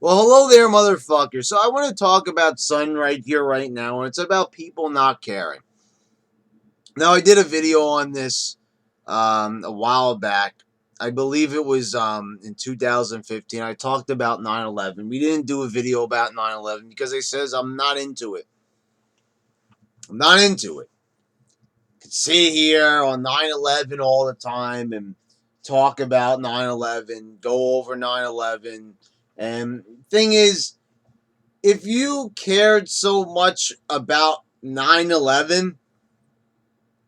Well, hello there, motherfucker. So I want to talk about something right here, right now, and it's about people not caring. Now, I did a video on this a while back. I believe it was in 2015. I talked about 9/11. We didn't do a video about 9/11 because it says I'm not into it. I'm not into it. I could sit here on 9/11 all the time and talk about 9/11, go over 9/11. And thing is, if you cared so much about 9/11,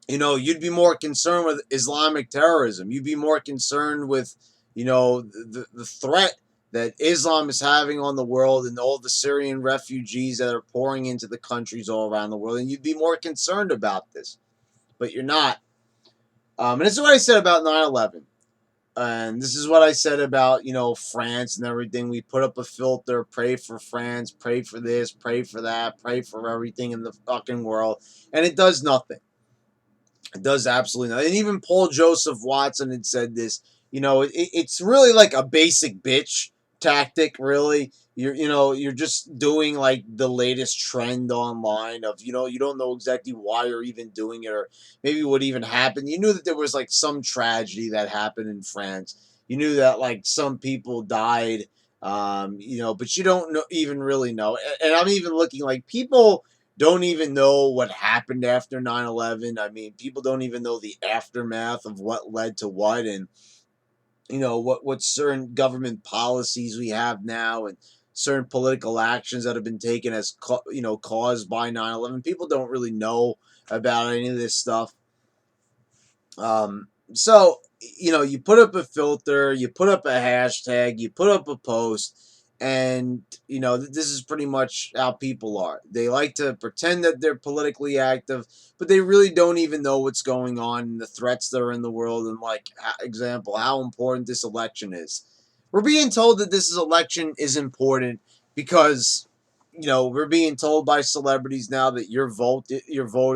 you'd be more concerned with Islamic terrorism. You'd be more concerned with, the threat that Islam is having on the world and all the Syrian refugees that are pouring into the countries all around the world. And you'd be more concerned about this, but you're not. And this is what I said about 9/11. And this is what I said about, France and everything. We put up a filter, pray for France, pray for this, pray for that, pray for everything in the fucking world. And it does nothing. It does absolutely nothing. And even Paul Joseph Watson had said this. It's really like a basic bitch tactic, really. You're just doing like the latest trend online of, you don't know exactly why you're even doing it or maybe what even happened. You knew that there was like some tragedy that happened in France. You knew that like some people died, but you don't even really know. And I'm even looking like people don't even know what happened after 9/11. I mean, people don't even know the aftermath of what led to what and what certain government policies we have now and certain political actions that have been taken as caused by 9/11. People don't really know about any of this stuff. So you put up a filter, you put up a hashtag, you put up a post, and this is pretty much how people are. They like to pretend that they're politically active, but they really don't even know what's going on and the threats that are in the world. And like example, how important this election is. We're being told that this election is important because we're being told by celebrities now that your vote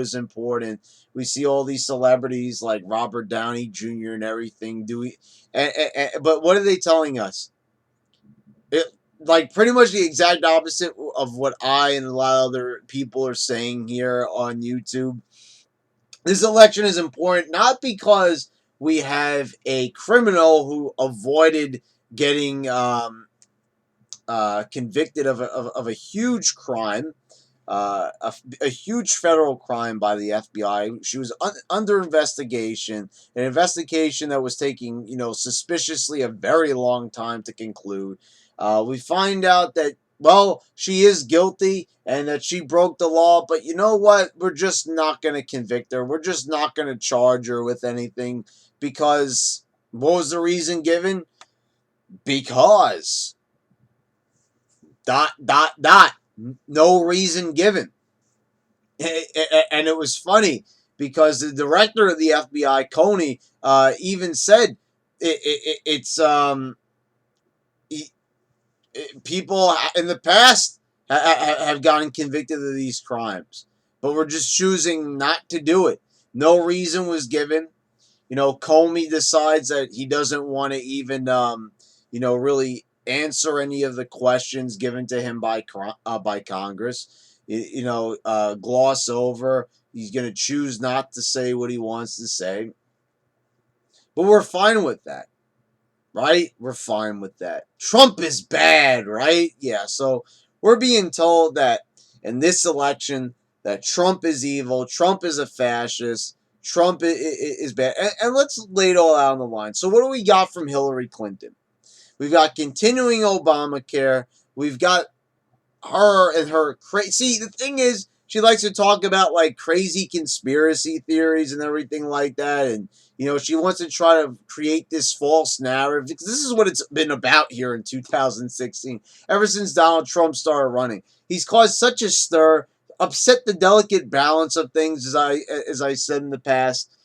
is important. We see all these celebrities like Robert Downey Jr. and everything. But what are they telling us? It, like pretty much the exact opposite of what I and a lot of other people are saying here on YouTube. This election is important not because we have a criminal who avoided getting convicted of a huge crime, a huge federal crime by the FBI. She was under investigation, an investigation that was taking, suspiciously a very long time to conclude. We find out that, well, she is guilty and that she broke the law, but you know what? We're just not going to convict her. We're just not going to charge her with anything because what was the reason given? Because dot dot dot, no reason given. And it was funny because the director of the FBI, Coney, even said it's people in the past have gotten convicted of these crimes, but we're just choosing not to do it. No reason was given. Comey decides that he doesn't want to even really answer any of the questions given to him by Congress. Gloss over. He's going to choose not to say what he wants to say, but we're fine with that, right? We're fine with that. Trump is bad, right? Yeah. So we're being told that in this election that Trump is evil, Trump is a fascist, Trump is bad, and let's lay it all out on the line. So what do we got from Hillary Clinton? We've got continuing Obamacare. We've got her and her crazy. See, the thing is, she likes to talk about like crazy conspiracy theories and everything like that, and she wants to try to create this false narrative because this is what it's been about here in 2016. Ever since Donald Trump started running, he's caused such a stir, upset the delicate balance of things, as I said in the past.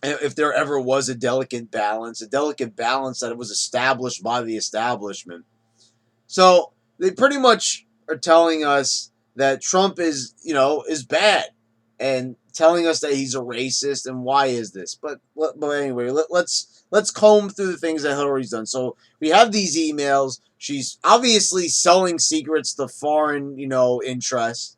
If there ever was a delicate balance that was established by the establishment. So they pretty much are telling us that Trump is bad and telling us that he's a racist and why is this? But anyway, let's comb through the things that Hillary's done. So we have these emails. She's obviously selling secrets to foreign, interests.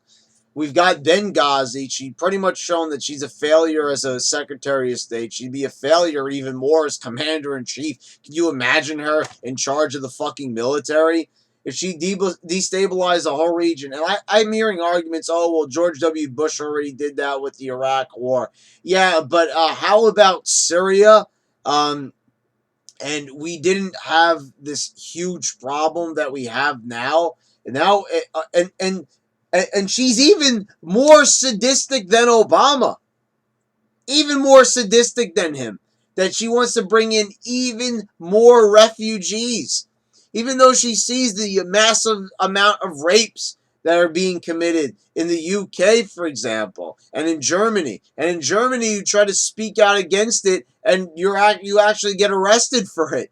We've got Benghazi. She pretty much shown that she's a failure as a Secretary of State. She'd be a failure even more as Commander in Chief. Can you imagine her in charge of the fucking military? If she destabilized the whole region, and I'm hearing arguments, oh, well, George W. Bush already did that with the Iraq War. Yeah, but how about Syria? And we didn't have this huge problem that we have now. And now, and she's even more sadistic than Obama, even more sadistic than him. That she wants to bring in even more refugees, even though she sees the massive amount of rapes that are being committed in the UK, for example, and in Germany. And in Germany, you try to speak out against it, and you actually get arrested for it.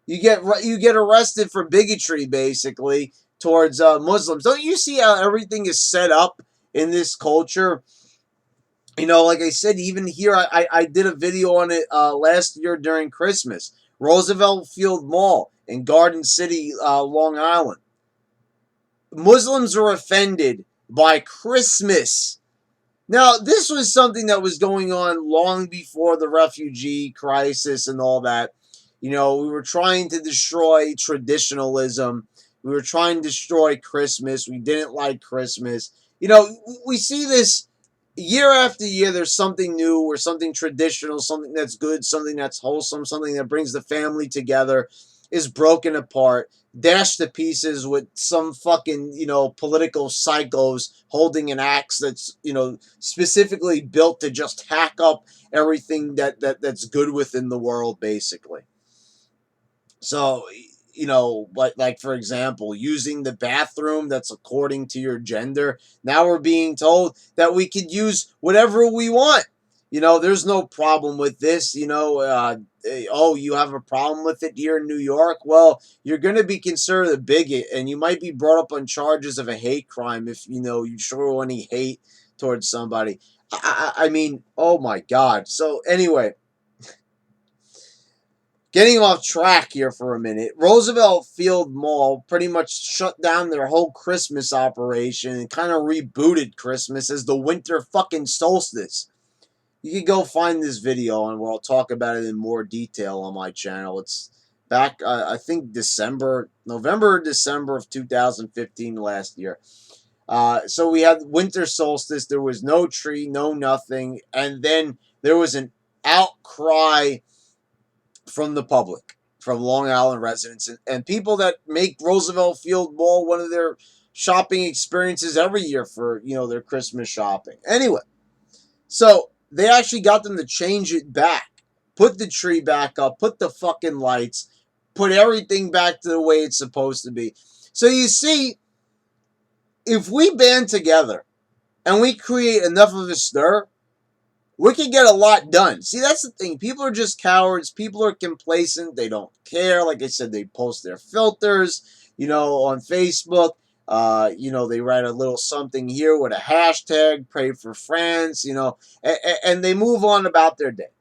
You get arrested for bigotry, basically, towards Muslims. Don't you see how everything is set up in this culture? Like I said, even here, I did a video on it last year during Christmas. Roosevelt Field Mall in Garden City, Long Island. Muslims are offended by Christmas. Now, this was something that was going on long before the refugee crisis and all that. We were trying to destroy traditionalism. We were trying to destroy Christmas. We didn't like Christmas. We see this year after year. There's something new or something traditional, something that's good, something that's wholesome, something that brings the family together is broken apart, dashed to pieces with some fucking, political psychos holding an axe that's, specifically built to just hack up everything that's good within the world, basically. So, like for example, using the bathroom that's according to your gender. Now we're being told that we could use whatever we want. There's no problem with this. Oh, you have a problem with it here in New York? Well, you're going to be considered a bigot, and you might be brought up on charges of a hate crime if you show any hate towards somebody. I mean, oh my God. So anyway, getting off track here for a minute, Roosevelt Field Mall pretty much shut down their whole Christmas operation and kind of rebooted Christmas as the winter fucking solstice. You can go find this video and I'll talk about it in more detail on my channel. It's back, I think, November, December of 2015 last year. So we had winter solstice. There was no tree, no nothing. And then there was an outcry from the public, from Long Island residents, and people that make Roosevelt Field Mall one of their shopping experiences every year for, their Christmas shopping. Anyway, so they actually got them to change it back, put the tree back up, put the fucking lights, put everything back to the way it's supposed to be. So you see, if we band together and we create enough of a stir, we can get a lot done. See, that's the thing. People are just cowards. People are complacent. They don't care. Like I said, they post their filters, on Facebook. They write a little something here with a hashtag, pray for France, and they move on about their day.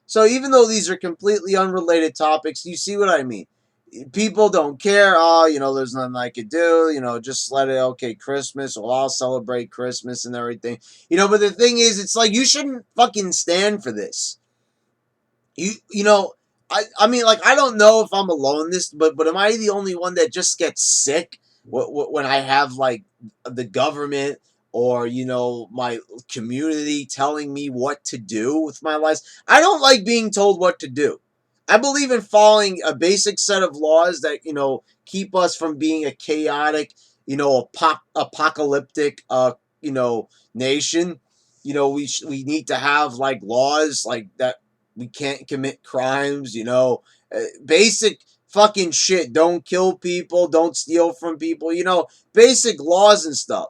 So even though these are completely unrelated topics, you see what I mean? People don't care. Oh, there's nothing I could do. Just let it. Okay, Christmas. Well, I'll celebrate Christmas and everything. But the thing is, it's like you shouldn't fucking stand for this. I mean, like, I don't know if I'm alone in this, but am I the only one that just gets sick when I have like the government or my community telling me what to do with my life? I don't like being told what to do. I believe in following a basic set of laws that keep us from being a chaotic, apocalyptic, nation. We need to have like laws like that. We can't commit crimes. Basic fucking shit. Don't kill people. Don't steal from people. Basic laws and stuff.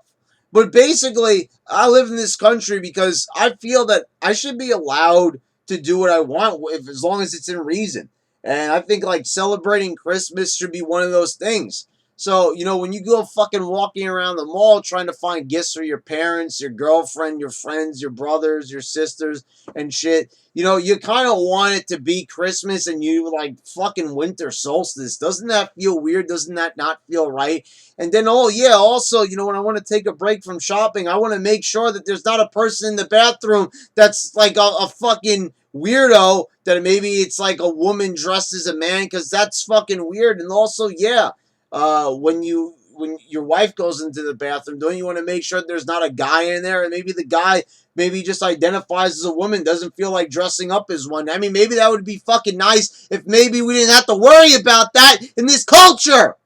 But basically, I live in this country because I feel that I should be allowed to do what I want as long as it's in reason. And I think like celebrating Christmas should be one of those things. So, when you go fucking walking around the mall trying to find gifts for your parents, your girlfriend, your friends, your brothers, your sisters, and shit, you kind of want it to be Christmas and you like fucking winter solstice. Doesn't that feel weird? Doesn't that not feel right? And then, oh, yeah, also, when I want to take a break from shopping, I want to make sure that there's not a person in the bathroom that's like a fucking weirdo, that maybe it's like a woman dressed as a man, because that's fucking weird. And also, yeah, when your wife goes into the bathroom, don't you want to make sure there's not a guy in there? And maybe the guy maybe just identifies as a woman, doesn't feel like dressing up as one. I mean, maybe that would be fucking nice if maybe we didn't have to worry about that in this culture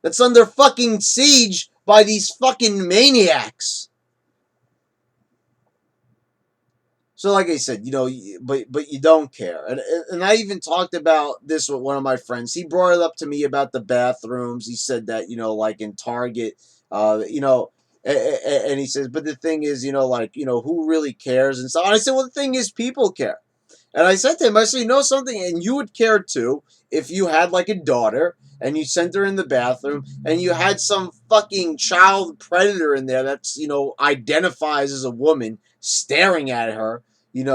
that's under fucking siege by these fucking maniacs. So, like I said, but you don't care, and I even talked about this with one of my friends. He brought it up to me about the bathrooms. He said that like in Target, and he says, but the thing is, like who really cares and so. And I said, well, the thing is, people care. And I said to him, I said, something, and you would care too if you had like a daughter and you sent her in the bathroom and you had some fucking child predator in there that's, identifies as a woman staring at her, and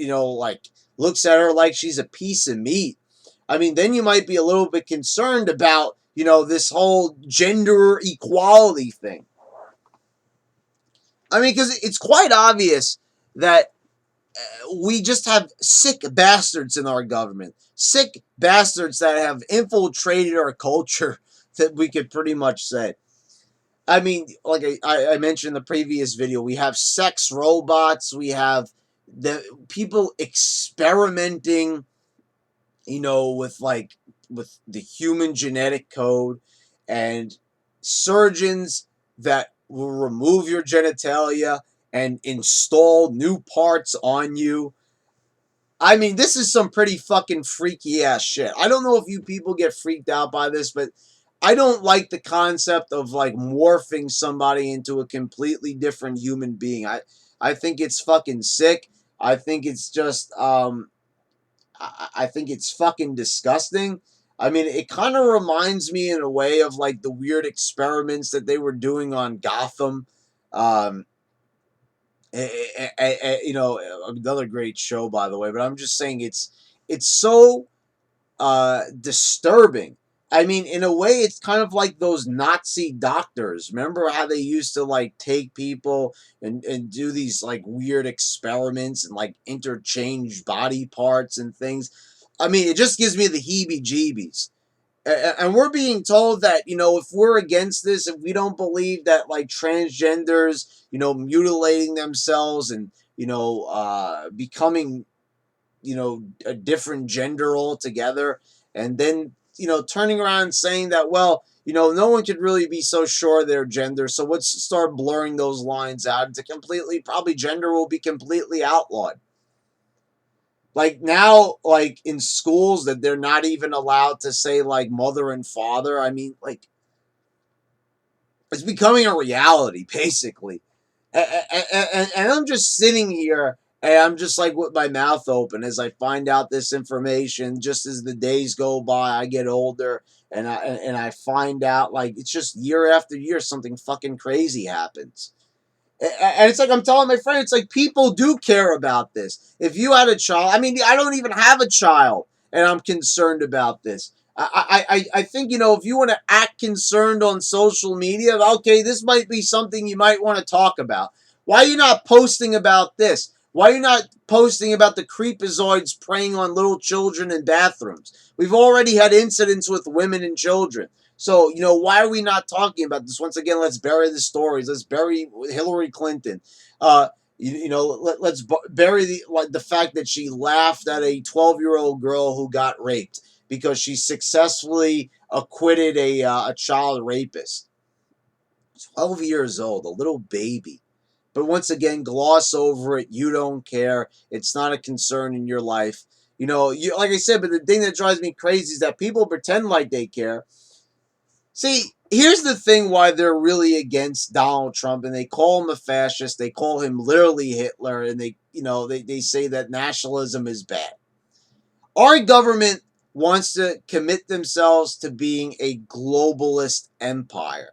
like looks at her like she's a piece of meat. I mean, then you might be a little bit concerned about, this whole gender equality thing. I mean, because it's quite obvious that we just have sick bastards in our government. Sick bastards that have infiltrated our culture, that we could pretty much say. I mean, like I mentioned in the previous video, we have sex robots. We have the people experimenting, with the human genetic code, and surgeons that will remove your genitalia and install new parts on you. I mean, this is some pretty fucking freaky ass shit. I don't know if you people get freaked out by this, but I don't like the concept of like morphing somebody into a completely different human being. I think it's fucking sick. I think it's just I think it's fucking disgusting. I mean, it kind of reminds me in a way of like the weird experiments that they were doing on Gotham. Um, another great show, by the way. But I'm just saying it's so disturbing. I mean, in a way, it's kind of like those Nazi doctors. Remember how they used to like take people and do these like weird experiments and like interchange body parts and things. I mean, it just gives me the heebie-jeebies. And we're being told that, if we're against this, if we don't believe that like transgenders, mutilating themselves and, becoming, a different gender altogether, and then, turning around and saying that, well, no one could really be so sure of their gender, so let's start blurring those lines out to completely, probably gender will be completely outlawed. Like now, like in schools, that they're not even allowed to say like mother and father. I mean, like, it's becoming a reality, basically. And I'm just sitting here and I'm just like with my mouth open as I find out this information. Just as the days go by, I get older, and I find out like it's just year after year something fucking crazy happens. And it's like I'm telling my friend, it's like people do care about this. If you had a child, I mean, I don't even have a child, and I'm concerned about this. I think, if you want to act concerned on social media, okay, this might be something you might want to talk about. Why are you not posting about this? Why are you not posting about the creepazoids preying on little children in bathrooms? We've already had incidents with women and children. So, why are we not talking about this? Once again, let's bury the stories. Let's bury Hillary Clinton. Let's bury the fact that she laughed at a 12-year-old girl who got raped because she successfully acquitted a child rapist. 12 years old, a little baby. But once again, gloss over it. You don't care. It's not a concern in your life. Like I said, but the thing that drives me crazy is that people pretend like they care. See, here's the thing why they're really against Donald Trump, and they call him a fascist. They call him literally Hitler, and they say that nationalism is bad. Our government wants to commit themselves to being a globalist empire,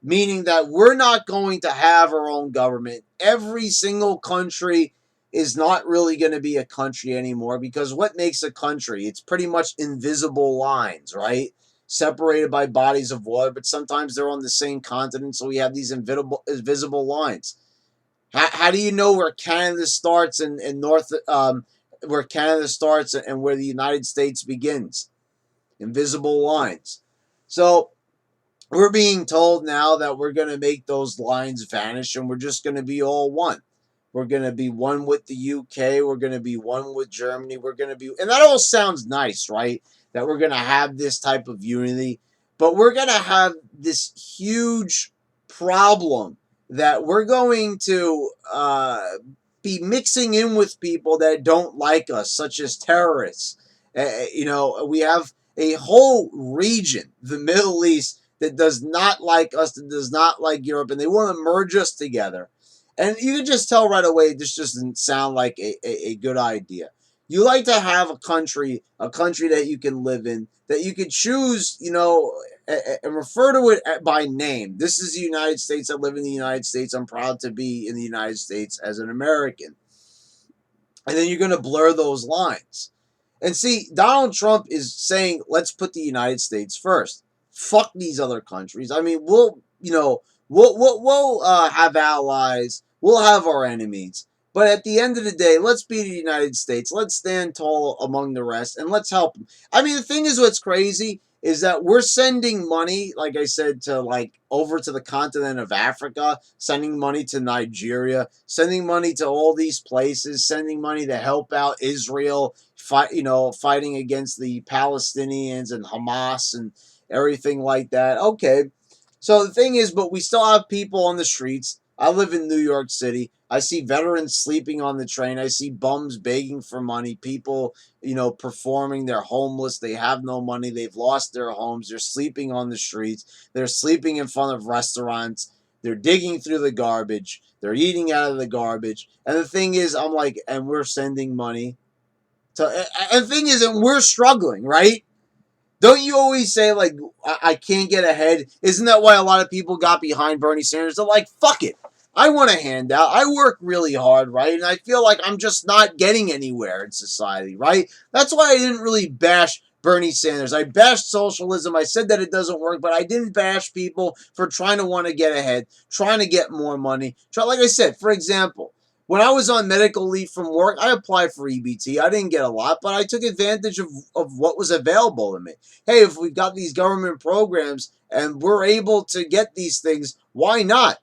meaning that we're not going to have our own government. Every single country is not really going to be a country anymore, because what makes a country? It's pretty much invisible lines, right? Separated by bodies of water, but sometimes they're on the same continent, so we have these invisible lines. How do you know where Canada starts and North, where Canada starts and where the United States begins? Invisible lines. So we're being told now that we're going to make those lines vanish and we're just going to be all one. We're going to be one with the UK. We're going to be one with Germany. We're going to be, and that all sounds nice, right? That we're going to have this type of unity, but we're going to have this huge problem that we're going to be mixing in with people that don't like us, such as terrorists. We have a whole region, the Middle East, that does not like us, that does not like Europe, and they want to merge us together. And you can just tell right away this just doesn't sound like a good idea. You like to have a country that you can live in, that you can choose, and refer to it by name. This is the United States. I live in the United States. I'm proud to be in the United States as an American. And then you're going to blur those lines. And see, Donald Trump is saying, let's put the United States first. Fuck these other countries. I mean, we'll have allies. We'll have our enemies. But at the end of the day, let's be the United States. Let's stand tall among the rest and let's help them. I mean, the thing is, what's crazy is that we're sending money, like I said, to like over to the continent of Africa, sending money to Nigeria, sending money to all these places, sending money to help out Israel, fighting against the Palestinians and Hamas and everything like that. Okay. So the thing is, but we still have people on the streets. I live in New York City. I see veterans sleeping on the train. I see bums begging for money. People, performing. They're homeless. They have no money. They've lost their homes. They're sleeping on the streets. They're sleeping in front of restaurants. They're digging through the garbage. They're eating out of the garbage. And the thing is, I'm like, and we're sending money and the thing is, and we're struggling, right? Don't you always say, like, I can't get ahead? Isn't that why a lot of people got behind Bernie Sanders? They're like, fuck it. I want a handout. I work really hard, right? And I feel like I'm just not getting anywhere in society, right? That's why I didn't really bash Bernie Sanders. I bashed socialism. I said that it doesn't work, but I didn't bash people for trying to want to get ahead, trying to get more money. Like I said, for example, when I was on medical leave from work, I applied for EBT. I didn't get a lot, but I took advantage of what was available to me. Hey, if we've got these government programs and we're able to get these things, why not?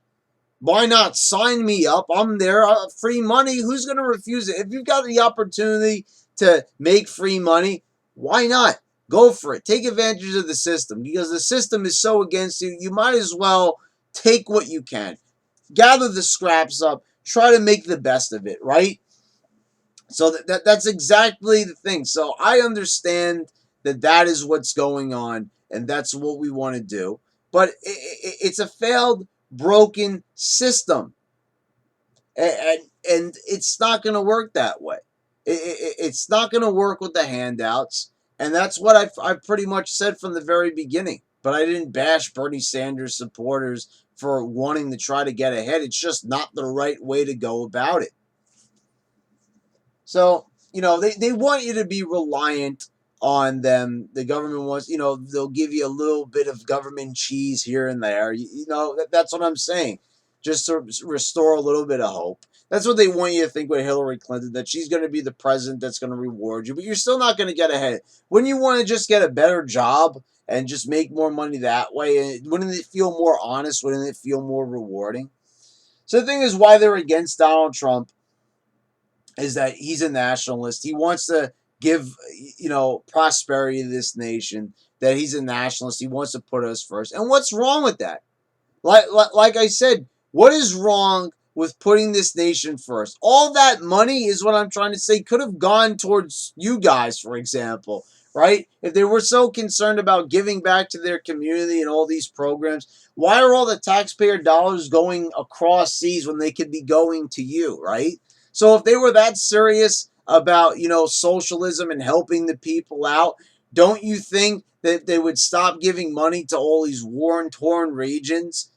Why not sign me up? I'm there. Free money. Who's going to refuse it? If you've got the opportunity to make free money, why not? Go for it. Take advantage of the system, because the system is so against you. You might as well take what you can. Gather the scraps up. Try to make the best of it, right? So that's exactly the thing. So I understand that is what's going on, and that's what we want to do. But it's a failed, broken system, and it's not going to work that way. It's not going to work with the handouts, and that's what I've pretty much said from the very beginning. But I didn't bash Bernie Sanders supporters for wanting to try to get ahead. It's just not the right way to go about it. So, they want you to be reliant on them. The government wants, they'll give you a little bit of government cheese here and there. That's what I'm saying. Just to restore a little bit of hope. That's what they want you to think with Hillary Clinton, that she's going to be the president that's going to reward you, but you're still not going to get ahead. Wouldn't you want to just get a better job and just make more money that way? Wouldn't it feel more honest? Wouldn't it feel more rewarding? So the thing is, why they're against Donald Trump is that he's a nationalist. He wants to give, prosperity to this nation, that he's a nationalist. He wants to put us first. And what's wrong with that? Like I said, what is wrong with putting this nation first? All that money, is what I'm trying to say, could have gone towards you guys, for example, right? If they were so concerned about giving back to their community and all these programs, why are all the taxpayer dollars going across seas when they could be going to you, right? So if they were that serious about, socialism and helping the people out, Don't you think that they would stop giving money to all these war-torn regions?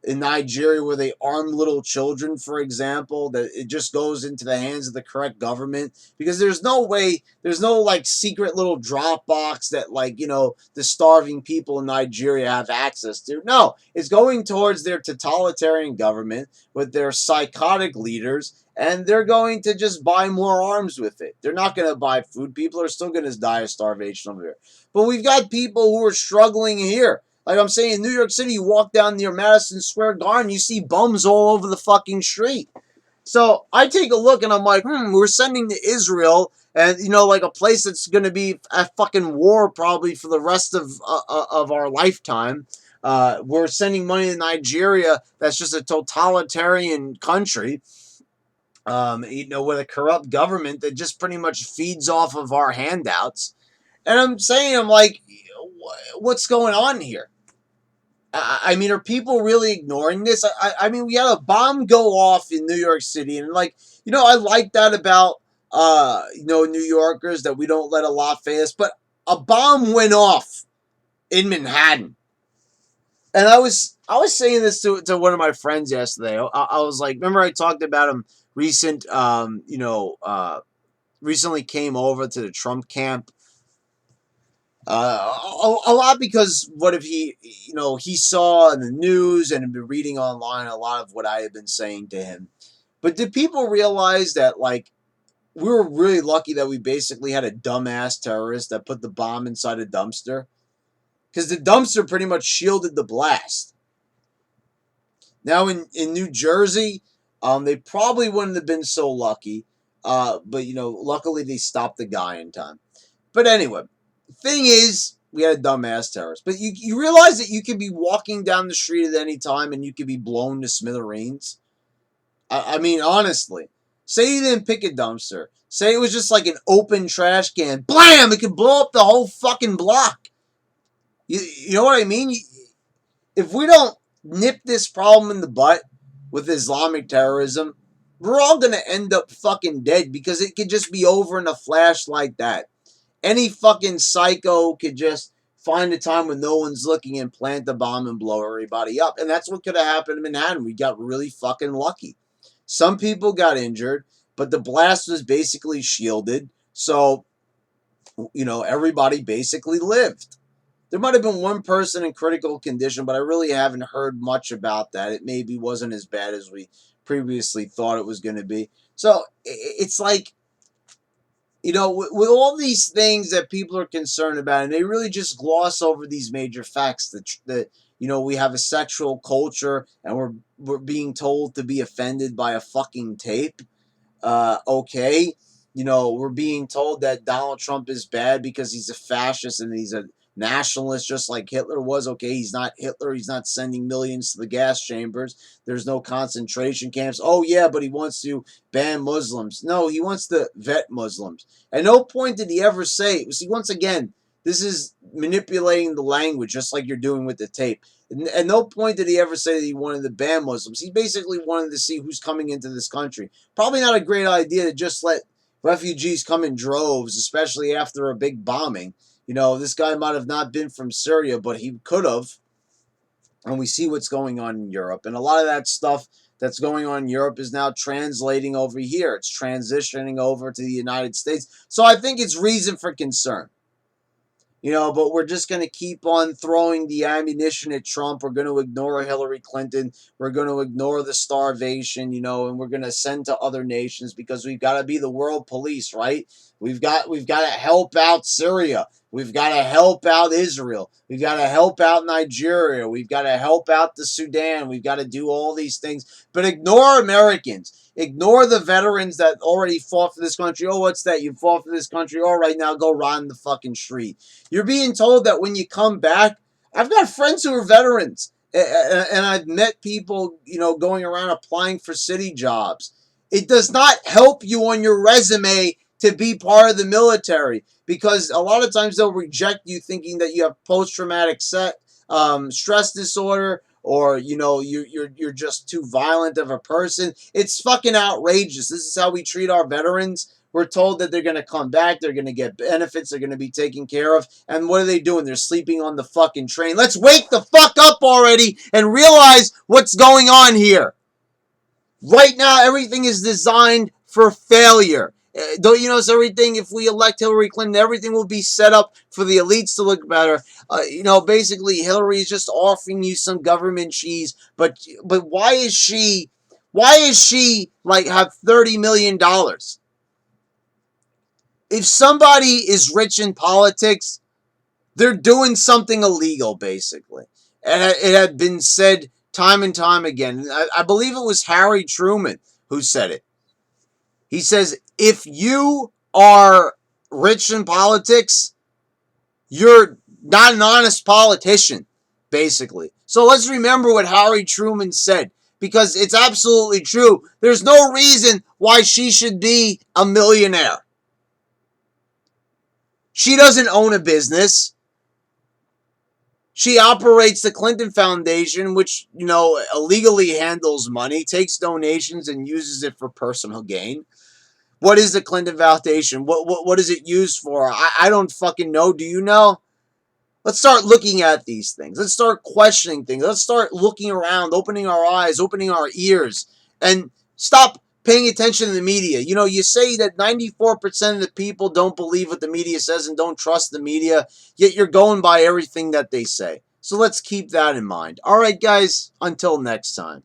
In Nigeria, where they arm little children, for example, that it just goes into the hands of the correct government, because there's no way, there's no like secret little drop box that, like, the starving people in Nigeria have access to. No, it's going towards their totalitarian government with their psychotic leaders, and they're going to just buy more arms with it. They're not going to buy food. People are still going to die of starvation over here. But we've got people who are struggling here. Like I'm saying, in New York City, you walk down near Madison Square Garden, you see bums all over the fucking street. So I take a look and I'm like, we're sending to Israel, and like a place that's going to be a fucking war probably for the rest of our lifetime. We're sending money to Nigeria, that's just a totalitarian country, with a corrupt government that just pretty much feeds off of our handouts. And I'm like, what's going on here? I mean, are people really ignoring this? I mean, we had a bomb go off in New York City, and like, I like that about New Yorkers, that we don't let a lot faze. But a bomb went off in Manhattan, and I was saying this to one of my friends yesterday. I was like, remember I talked about him recently came over to the Trump camp. A lot, because what if he saw in the news and had been reading online a lot of what I had been saying to him. But did people realize that, like, we were really lucky that we basically had a dumbass terrorist that put the bomb inside a dumpster? Because the dumpster pretty much shielded the blast. Now in New Jersey, they probably wouldn't have been so lucky. But luckily they stopped the guy in time. But anyway, thing is, we had a dumbass terrorist. But you realize that you could be walking down the street at any time and you could be blown to smithereens? I mean, honestly. Say you didn't pick a dumpster. Say it was just like an open trash can. Blam! It could blow up the whole fucking block. You know what I mean? If we don't nip this problem in the butt with Islamic terrorism, we're all going to end up fucking dead, because it could just be over in a flash like that. Any fucking psycho could just find a time when no one's looking and plant the bomb and blow everybody up. And that's what could have happened in Manhattan. We got really fucking lucky. Some people got injured, but the blast was basically shielded. So, everybody basically lived. There might have been one person in critical condition, but I really haven't heard much about that. It maybe wasn't as bad as we previously thought it was going to be. So it's like, with all these things that people are concerned about, and they really just gloss over these major facts that we have a sexual culture, and we're being told to be offended by a fucking tape. Okay. We're being told that Donald Trump is bad because he's a fascist and he's a nationalist, just like Hitler was. Okay, he's not Hitler. He's not sending millions to the gas chambers. There's no concentration camps. Oh, yeah, but he wants to ban Muslims. No, he wants to vet Muslims. At no point did he ever say, see, once again, this is manipulating the language, just like you're doing with the tape. At no point did he ever say that he wanted to ban Muslims. He basically wanted to see who's coming into this country. Probably not a great idea to just let refugees come in droves, especially after a big bombing. This guy might have not been from Syria, but he could have. And we see what's going on in Europe. And a lot of that stuff that's going on in Europe is now translating over here. It's transitioning over to the United States. So I think it's reason for concern. But we're just going to keep on throwing the ammunition at Trump. We're going to ignore Hillary Clinton. We're going to ignore the starvation, and we're going to send to other nations, because we've got to be the world police, right? We've got to help out Syria. We've got to help out Israel. We've got to help out Nigeria. We've got to help out the Sudan. We've got to do all these things. But ignore Americans. Ignore the veterans that already fought for this country. Oh, what's that? You fought for this country? All right, now go rot in the fucking street. You're being told that when you come back. I've got friends who are veterans, and I've met people, going around applying for city jobs. It does not help you on your resume to be part of the military, because a lot of times they'll reject you thinking that you have post-traumatic stress disorder, or you're just too violent of a person. It's fucking outrageous. This is how we treat our veterans. We're told that they're going to come back. They're going to get benefits. They're going to be taken care of. And what are they doing? They're sleeping on the fucking train. Let's wake the fuck up already and realize what's going on here. Right now, everything is designed for failure. Don't you notice everything? If we elect Hillary Clinton, everything will be set up for the elites to look better. Basically, Hillary is just offering you some government cheese. But why is she? Why is she like have $30 million? If somebody is rich in politics, they're doing something illegal, basically. And it had been said time and time again. I believe it was Harry Truman who said it. He says, if you are rich in politics, you're not an honest politician, basically. So let's remember what Harry Truman said, because it's absolutely true. There's no reason why she should be a millionaire. She doesn't own a business. She operates the Clinton Foundation, which, illegally handles money, takes donations, and uses it for personal gain. What is the Clinton Foundation? What is it used for? I don't fucking know. Do you know? Let's start looking at these things. Let's start questioning things. Let's start looking around, opening our eyes, opening our ears, and stop paying attention to the media. You say that 94% of the people don't believe what the media says and don't trust the media, yet you're going by everything that they say. So let's keep that in mind. All right, guys, until next time.